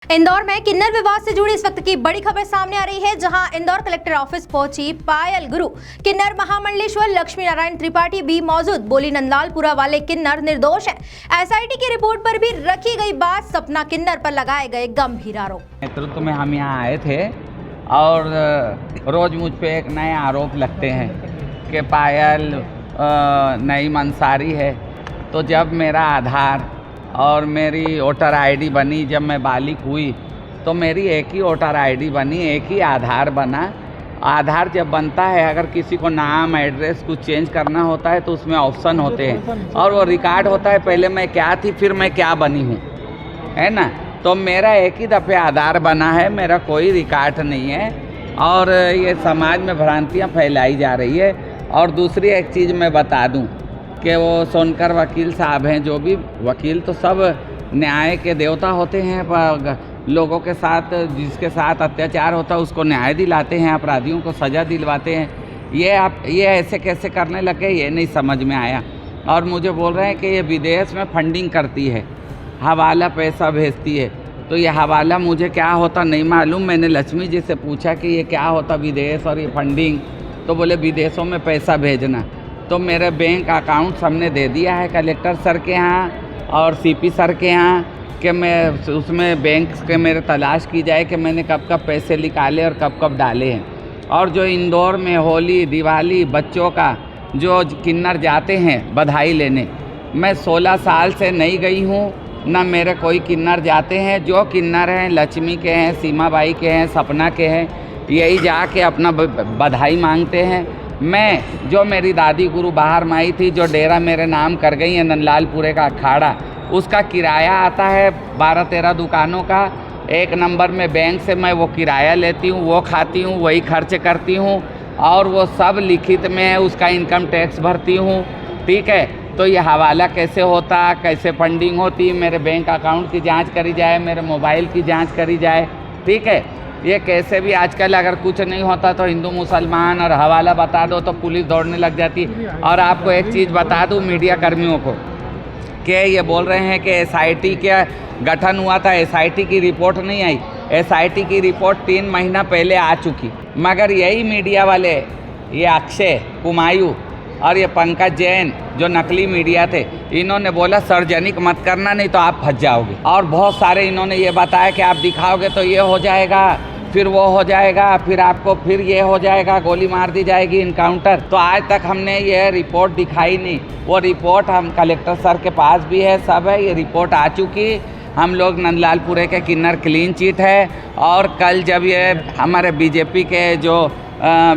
इंदौर में किन्नर विवाद से जुड़ी इस वक्त की बड़ी खबर सामने आ रही है, जहां इंदौर कलेक्टर ऑफिस पहुंची पायल गुरु। किन्नर महामंडलेश्वर लक्ष्मी नारायण त्रिपाठी भी मौजूद। बोली नंदलालपुरा वाले किन्नर निर्दोष हैं। एसआईटी की रिपोर्ट पर भी रखी गई बात, सपना किन्नर पर लगाए गए गंभीर आरोप। नेतृत्व में हम यहाँ आए थे और रोज मुझ पे एक नए आरोप लगते हैं कि पायल नईम अंसारी है। तो जब मेरा आधार और मेरी वोटर आईडी बनी, जब मैं बालिग हुई तो मेरी एक ही वोटर आईडी बनी, एक ही आधार बना। आधार जब बनता है, अगर किसी को नाम एड्रेस कुछ चेंज करना होता है तो उसमें ऑप्शन होते हैं और वो रिकॉर्ड होता है पहले मैं क्या थी फिर मैं क्या बनी हूँ, है ना। तो मेरा एक ही दफ़े आधार बना है, मेरा कोई रिकॉर्ड नहीं है और ये समाज में भ्रांतियाँ फैलाई जा रही है। और दूसरी एक चीज़ मैं बता दूँ कि वो सोनकर वकील साहब हैं, जो भी वकील तो सब न्याय के देवता होते हैं, पर लोगों के साथ जिसके साथ अत्याचार होता है उसको न्याय दिलाते हैं, अपराधियों को सज़ा दिलवाते हैं। ये ऐसे कैसे करने लगे ये नहीं समझ में आया। और मुझे बोल रहे हैं कि ये विदेश में फंडिंग करती है, हवाला पैसा भेजती है। तो ये हवाला मुझे क्या होता नहीं मालूम। मैंने लक्ष्मी जी से पूछा कि ये क्या होता विदेश और ये फंडिंग, तो बोले विदेशों में पैसा भेजना। तो मेरे बैंक अकाउंट हमने दे दिया है कलेक्टर सर के यहाँ और सीपी सर के यहाँ कि मैं उसमें बैंक के मेरे तलाश की जाए कि मैंने कब कब पैसे निकाले और कब कब डाले हैं। और जो इंदौर में होली दिवाली बच्चों का जो किन्नर जाते हैं बधाई लेने, मैं 16 साल से नहीं गई हूँ, ना मेरे कोई किन्नर जाते हैं। जो किन्नर हैं लक्ष्मी के हैं, सीमा बाई के हैं, सपना के हैं, यही जाके अपना बधाई मांगते हैं। मैं जो मेरी दादी गुरु बाहर माई थी, जो डेरा मेरे नाम कर गई है नंदलालपुरे का अखाड़ा, उसका किराया आता है 12-13 दुकानों का। एक नंबर में बैंक से मैं वो किराया लेती हूँ, वो खाती हूँ, वही खर्च करती हूँ और वो सब लिखित में है, उसका इनकम टैक्स भरती हूँ। ठीक है, तो ये हवाला कैसे होता, कैसे फंडिंग होती, मेरे बैंक अकाउंट की जांच करी जाए, मेरे मोबाइल की जांच करी जाए। ठीक है, ये कैसे भी आजकल अगर कुछ नहीं होता तो हिंदू मुसलमान और हवाला बता दो तो पुलिस दौड़ने लग जाती। और आपको एक चीज़ बता दूं मीडिया कर्मियों को कि ये बोल रहे हैं कि एसआईटी का गठन हुआ था, एसआईटी की रिपोर्ट नहीं आई। एसआईटी की रिपोर्ट 3 महीना पहले आ चुकी, मगर यही मीडिया वाले, ये अक्षय कुमायूं और ये पंकज जैन जो नकली मीडिया थे, इन्होंने बोला सार्वजनिक मत करना नहीं तो आप फंस जाओगे। और बहुत सारे इन्होंने ये बताया कि आप दिखाओगे तो ये हो जाएगा, फिर वो हो जाएगा, फिर आपको फिर ये हो जाएगा, गोली मार दी जाएगी, इनकाउंटर। तो आज तक हमने ये रिपोर्ट दिखाई नहीं। वो रिपोर्ट हम कलेक्टर सर के पास भी है, सब है, ये रिपोर्ट आ चुकी। हम लोग नंदलालपुरे के किन्नर क्लीन चिट है। और कल जब ये हमारे बीजेपी के जो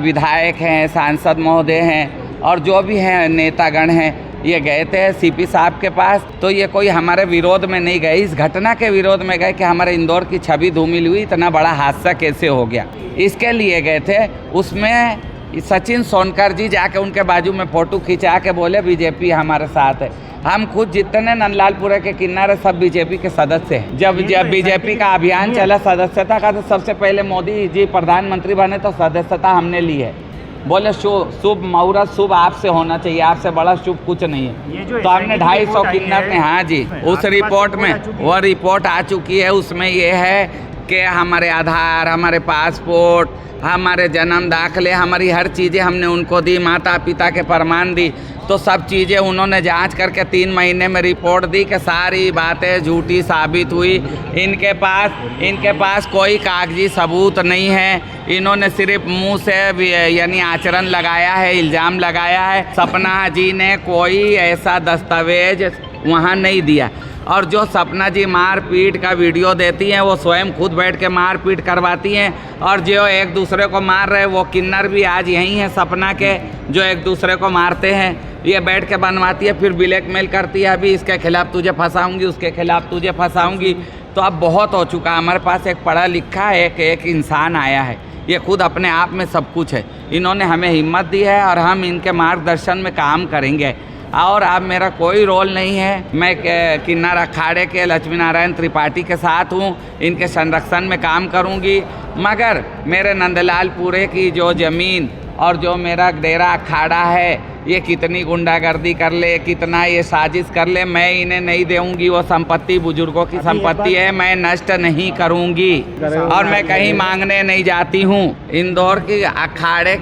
विधायक हैं, सांसद महोदय हैं और जो भी हैं नेतागण हैं, ये गए थे सीपी साहब के पास, तो ये कोई हमारे विरोध में नहीं गए, इस घटना के विरोध में गए कि हमारे इंदौर की छवि धूमिल हुई, इतना बड़ा हादसा कैसे हो गया, इसके लिए गए थे। उसमें सचिन सोनकर जी जाके उनके बाजू में फ़ोटो खिंचा के बोले बीजेपी हमारे साथ है। हम खुद जितने नंदलालपुरे के किन्नर है सब बीजेपी के सदस्य हैं। जब बीजेपी का अभियान चला सदस्यता का, तो सबसे पहले मोदी जी प्रधानमंत्री बने तो सदस्यता हमने ली है। बोले शुभ मुहूर्त शुभ आपसे होना चाहिए, आपसे बड़ा शुभ कुछ नहीं है। तो हमने 250 किन्नर ने, हाँ जी, उस रिपोर्ट में वो रिपोर्ट आ चुकी है। उसमें ये है कि हमारे आधार, हमारे पासपोर्ट, हमारे जन्म दाखिले, हमारी हर चीज़ें हमने उनको दी, माता पिता के प्रमाण दी। तो सब चीज़ें उन्होंने जांच करके 3 महीने में रिपोर्ट दी कि सारी बातें झूठी साबित हुई। इनके पास कोई कागजी सबूत नहीं है। इन्होंने सिर्फ मुंह से यानी आचरण लगाया है, इल्ज़ाम लगाया है। सपना जी ने कोई ऐसा दस्तावेज वहाँ नहीं दिया। और जो सपना जी मारपीट का वीडियो देती हैं, वो स्वयं खुद बैठ के मारपीट करवाती हैं। और जो एक दूसरे को मार रहे वो किन्नर भी आज यही हैं सपना के, जो एक दूसरे को मारते हैं, ये बैठ के बनवाती है, फिर ब्लैकमेल करती है, अभी इसके खिलाफ तुझे फंसाऊंगी, उसके खिलाफ तुझे फंसाऊंगी। तो अब बहुत हो चुका। हमारे पास एक पढ़ा लिखा एक इंसान आया है, ये खुद अपने आप में सब कुछ है। इन्होंने हमें हिम्मत दी है और हम इनके मार्गदर्शन में काम करेंगे। और अब मेरा कोई रोल नहीं है, मैं किन्नर अखाड़े के लक्ष्मी नारायण त्रिपाठी के साथ हूँ, इनके संरक्षण में काम करूँगी। मगर मेरे नंदलालपुरे की जो ज़मीन और जो मेरा डेरा अखाड़ा है, ये कितनी गुंडागर्दी कर ले, कितना ये साजिश कर ले, मैं इन्हें नहीं दूंगी। वो संपत्ति बुजुर्गों की संपत्ति है, मैं नष्ट नहीं करूंगी और मैं कहीं मांगने नहीं जाती हूँ। इंदौर की अखाड़े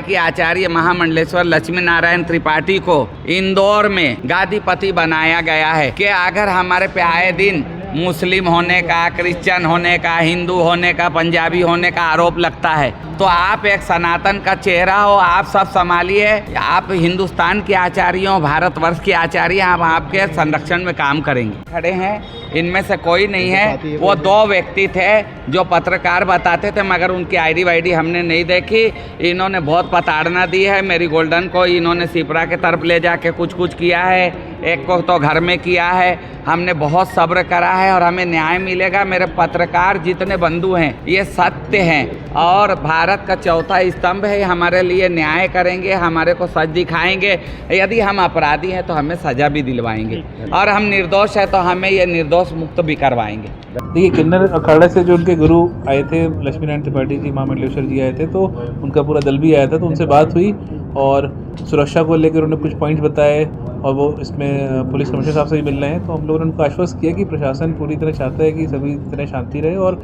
की आचार्य महामंडलेश्वर लक्ष्मी नारायण त्रिपाठी को इंदौर में गादीपति बनाया गया है कि अगर हमारे पे आए दिन मुस्लिम होने का, क्रिश्चियन होने का, हिंदू होने का, पंजाबी होने का आरोप लगता है, तो आप एक सनातन का चेहरा हो, आप सब संभालिए। आप हिंदुस्तान के आचार्य हो, भारतवर्ष के आचार्य, आप आपके संरक्षण में काम करेंगे। खड़े हैं, इनमें से कोई नहीं है। वो 2 व्यक्ति थे जो पत्रकार बताते थे, मगर उनकी आईडी वाईडी हमने नहीं देखी। इन्होंने बहुत प्रताड़ना दी है मेरी गोल्डन को। इन्होंने सिपरा के तरफ ले जाके कुछ किया है, एक को तो घर में किया है। हमने बहुत सब्र करा है और हमें न्याय मिलेगा। मेरे पत्रकार जितने बंधु हैं ये सत्य हैं और भारत का चौथा स्तंभ है। हमारे लिए न्याय करेंगे, हमारे को सच दिखाएंगे। यदि हम अपराधी हैं तो हमें सजा भी दिलवाएंगे और हम निर्दोष हैं तो हमें ये निर्दोष मुक्त भी करवाएंगे। देखिए, किन्नर अखाड़ा से जो उनके गुरु आए थे, लक्ष्मी नारायण त्रिपाठी जी, महामंडलेश्वर जी आए थे, तो उनका पूरा दल भी आया था। तो उनसे बात हुई और सुरक्षा को लेकर उन्होंने कुछ पॉइंट्स बताए और वो इसमें पुलिस कमिश्नर साहब से भी मिल रहे हैं। तो हम लोगों ने उनको आश्वस्त किया कि प्रशासन पूरी तरह चाहता है कि सभी तरह शांति रहे और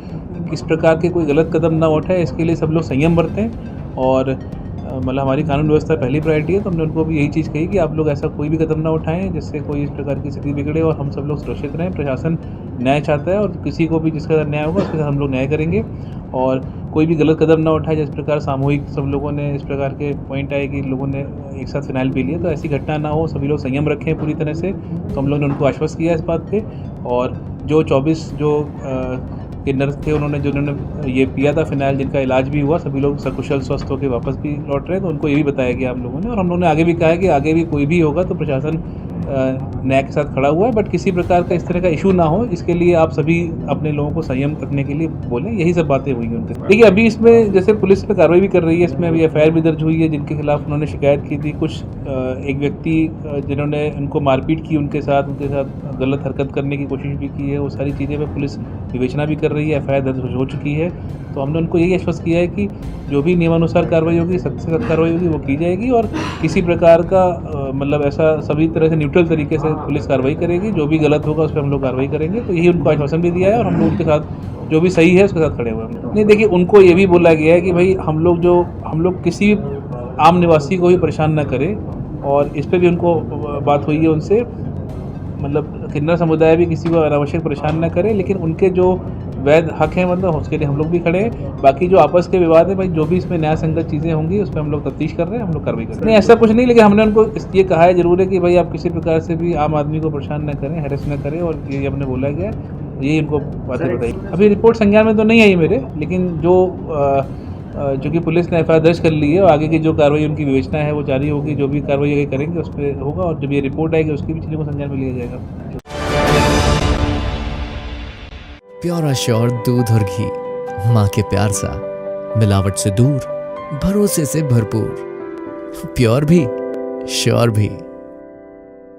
किस प्रकार के कोई गलत कदम ना उठाए, इसके लिए सब लोग संयम बरतें। और मतलब हमारी कानून व्यवस्था पहली प्रायोरिटी है, तो हमने उनको भी यही चीज़ कही कि आप लोग ऐसा कोई भी कदम ना उठाएं जिससे कोई इस प्रकार की स्थिति बिगड़े और हम सब लोग सुरक्षित रहें। प्रशासन न्याय चाहता है और किसी को भी जिसका न्याय होगा उसके साथ हम लोग न्याय करेंगे और कोई भी गलत कदम ना उठाए। जिस प्रकार सामूहिक सब लोगों ने इस प्रकार के पॉइंट आए कि लोगों ने एक साथ फिनाइल पी लिया, तो ऐसी घटना ना हो, सभी लोग संयम रखें पूरी तरह से। तो हम लोग ने उनको आश्वस्त किया इस बात पे। और जो 24 जो किन्नर थे जिन्होंने ये पिया था फिनाइल, जिनका इलाज भी हुआ, सभी लोग सकुशल स्वस्थ होकर वापस भी लौट रहे हैं। तो उनको ये भी बताया गया हम लोगों ने। और हम लोगों ने आगे भी कहा है कि आगे भी कोई भी होगा तो प्रशासन न्याय के साथ खड़ा हुआ है, बट किसी प्रकार का इस तरह का इशू ना हो, इसके लिए आप सभी अपने लोगों को संयम रखने के लिए बोलें। यही सब बातें हुई हैं उनके। देखिए, अभी इसमें जैसे पुलिस पे कार्रवाई भी कर रही है, इसमें अभी एफआईआर भी दर्ज हुई है जिनके खिलाफ उन्होंने शिकायत की थी। कुछ एक व्यक्ति जिन्होंने उनको मारपीट की, उनके साथ गलत हरकत करने की कोशिश भी की है, वो सारी चीज़ें पर पुलिस विवेचना भी कर रही है, एफआईआर दर्ज हो चुकी है। तो हमने उनको यही आश्वस्त किया है कि जो भी नियमानुसार कार्रवाई होगी, सख्त से सख्त कार्रवाई होगी, वो की जाएगी और किसी प्रकार का मतलब ऐसा सभी तरह से न्यूट्रल तरीके से पुलिस कार्रवाई करेगी। जो भी गलत होगा उस पर हम लोग कार्रवाई करेंगे। तो यही उनको आश्वासन भी दिया है और हम लोग उनके साथ जो भी सही है उसके साथ खड़े हुए हैं। नहीं, देखिए, उनको ये भी बोला गया है कि भाई हम लोग किसी आम निवासी को भी परेशान ना करें और इस पर भी उनको बात हुई है उनसे। मतलब किन्नर समुदाय भी किसी को अनावश्यक परेशान ना करे, लेकिन उनके जो वैध हक हैं मतलब उसके लिए हम लोग भी खड़े हैं। बाकी जो आपस के विवाद है भाई, जो भी इसमें न्याय संगत चीज़ें होंगी उस पर हम लोग तफ्तीश कर रहे हैं, हम लोग कार्रवाई कर रहे हैं। नहीं, ऐसा कुछ नहीं, लेकिन हमने उनको ये कहा है जरूर है कि भाई आप किसी प्रकार से भी आम आदमी को परेशान न करें, हैरेस न करें, और ये हमने बोला गया, यही उनको बातें बताई। अभी रिपोर्ट संज्ञान में तो नहीं आई मेरे, लेकिन जो कि पुलिस ने एफआईआर दर्ज कर ली है और आगे की जो कार्रवाई उनकी विवेचना है वो जारी होगी। जो भी कार्रवाई आगे करेंगे उस पर होगा और जब ये रिपोर्ट आएगी उसकी भी चीज़ों को संज्ञान में लिया जाएगा। प्योर श्योर दूध और घी, माँ के प्यार सा, मिलावट से दूर, भरोसे से भरपूर, प्योर भी श्योर भी।